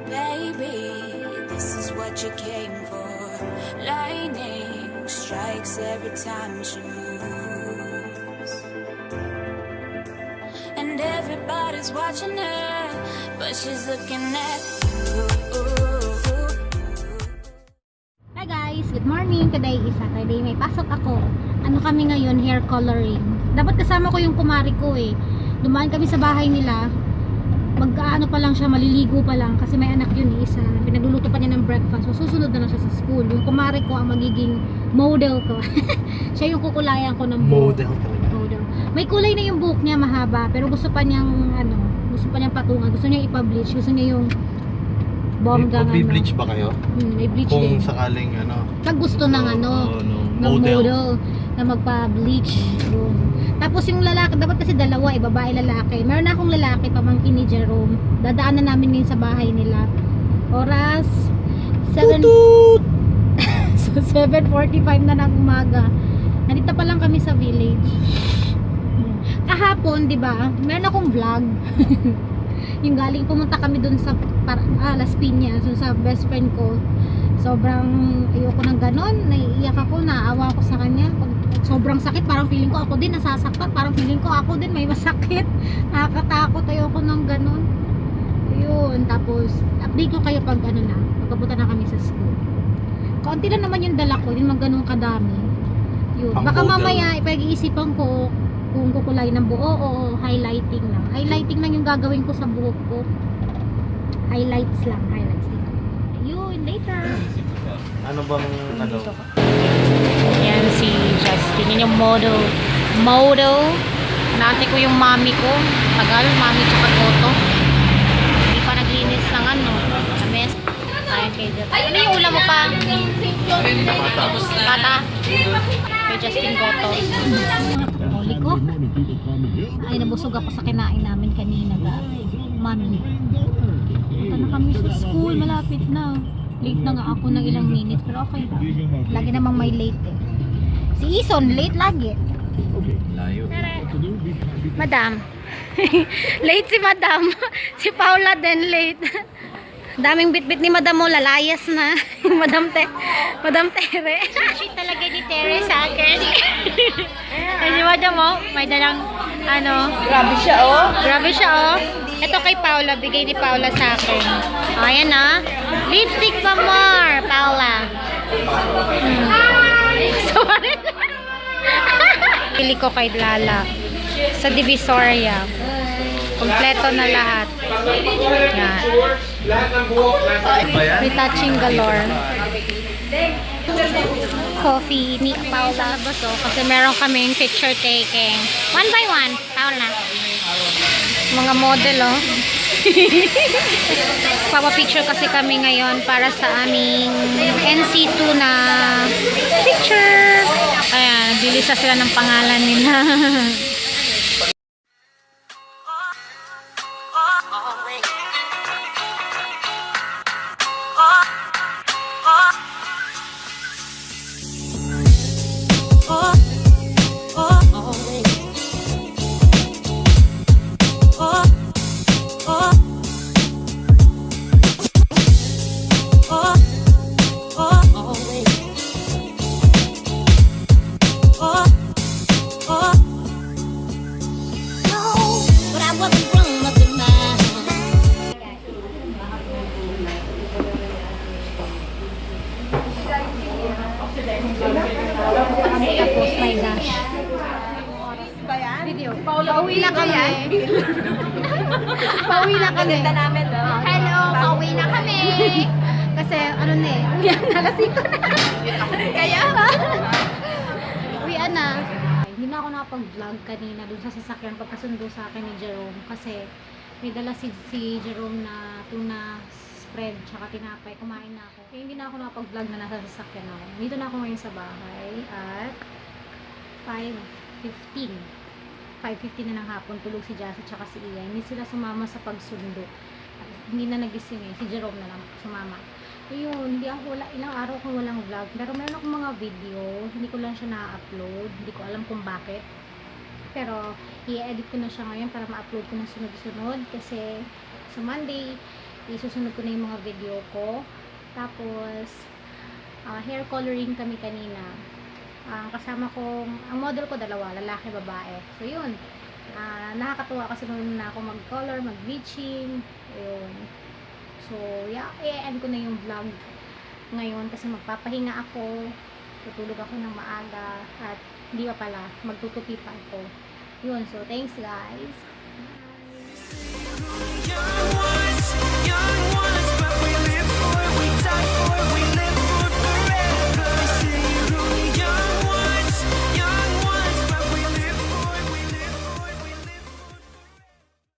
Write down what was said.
Baby, this is what you came for. Lightning strikes every time she moves, and everybody's watching her, but she's looking at you. Hi guys, good morning. Today is Saturday. May pasok ako. Ano kami ngayon? Hair coloring. Dapat kasama ko yung kumari ko eh. Dumaan kami sa bahay nila. Magkaano pa lang siya, maliligo pa lang kasi may anak yun isa. Pinagluluto pa niya ng breakfast. So susunod na lang siya sa school. Yung kumari ko ang magiging model ko. Siya yung kukulayan ko ng buhok. Model. May kulay na yung buhok niya, mahaba, pero gusto pa niyang gusto pa niyang patungan. Gusto niya ipa-bleach. Gusto niya yung bonggang Mag-bleach ba kayo? May bleach Kung din. sakaling Pag gusto ng model na magpa-bleach. Tapos yung lalaki, dapat kasi dalawa, babae lalaki. Meron na akong lalaki, pamangkin ni Jerome. Dadaanan namin din sa bahay nila. Oras 7 so 7:45 na ng umaga. Nandito pa lang kami sa village. Kahapon, 'di ba? Meron akong vlog. Yung galing pumunta kami dun sa Las Piñas, so sa best friend ko. Sobrang ayoko ng ganon, naiiyak ako, naawa ako sa kanya. Pag sobrang sakit, parang feeling ko ako din nasasaktan, parang feeling ko ako din may masakit. Nakakatakot, ayoko ng ganon. Ayun, tapos update ko kayo pag pagkapunta na kami sa school. Kaunti lang naman yung dala ko, hindi naman ganun kadami. Yun, baka mamaya ipag-iisipan ko kung kukulay ng buo o highlighting lang. Highlighting lang yung gagawin ko sa buhok ko. Highlights dito. Ayun, later. Ano bang Yan si Justin. Yan yung model. Nati ko yung mami ko. Tagal, mami tsaka toto. Hindi pa naglinis ng mess. Ayan kay Justin. Ano yung ulam mo pa? Pata. Kay Justin Goto. Huli ko. Ay, nabusog ako sa kinain namin kanina. Mami. Punta na kami sa school. Malapit na. Late na nga ako ng ilang minutes. Pero okay lang. Lagi namang may late eh. Si Ison, late lagi. layo? Madam. Late si Madam. Si Paula din late. Daming bitbit ni Madam mo, lalayas na. Madam Tere. Sweet talaga ni Tere sa akin. Si Madam mo, may dalang Grabe siya, oh. Ito kay Paula, bigay ni Paula sa akin. Ayan lipstick pa more, Paula. Sorry. Pili ko kay Lala sa Divisoria. Kompleto na lahat. Yan. Retouching galore. Coffee ni Paula Baso kasi meron kaming picture taking. One by one, Paula. Mga model, Papa-picture kasi kami ngayon para sa aming NC2 na picture. Ayan, nagbilisa sila ng pangalan nila. Tapos my gosh. Video. Pauwi na kami. Pauwi na kami. Hello, pauwi na kami. Kasi uwian na, lasing ko na. Kaya uwian na. Hindi na ako nakapag-vlog kanina dun sa sasakyan pagkasundo sa akin ni Jerome kasi may dala si Jerome na tuna spread tsaka tinapay. Kumain na ako. Hindi na ako nakapag-vlog na nasa sasakyan ako. Dito na ako ngayon sa bahay at 5:15 na ng hapon. Tulog si Jassy tsaka si Ian. Hindi sila sumama sa pagsundo. Hindi na nagising si Jerome na lang sumama. Ayun, ilang araw kong walang vlog. Pero meron akong mga video. Hindi ko lang siya na-upload. Hindi ko alam kung bakit. Pero i-edit ko na siya ngayon para ma-upload ko na sunod-sunod. Kasi sa Monday isusunod ko na yung mga video ko. Tapos, hair coloring kami kanina. Kasama ko, ang model ko dalawa, lalaki, babae. So, yun. Nakakatuwa kasi nung na ako mag-color, mag-bleaching. Ayun. So, yeah, i-end ko na yung vlog ngayon kasi magpapahinga ako. Tutulog ako ng maaga. At, hindi pa pala, magtutupi pa ako. Yun, so, thanks guys. Young ones,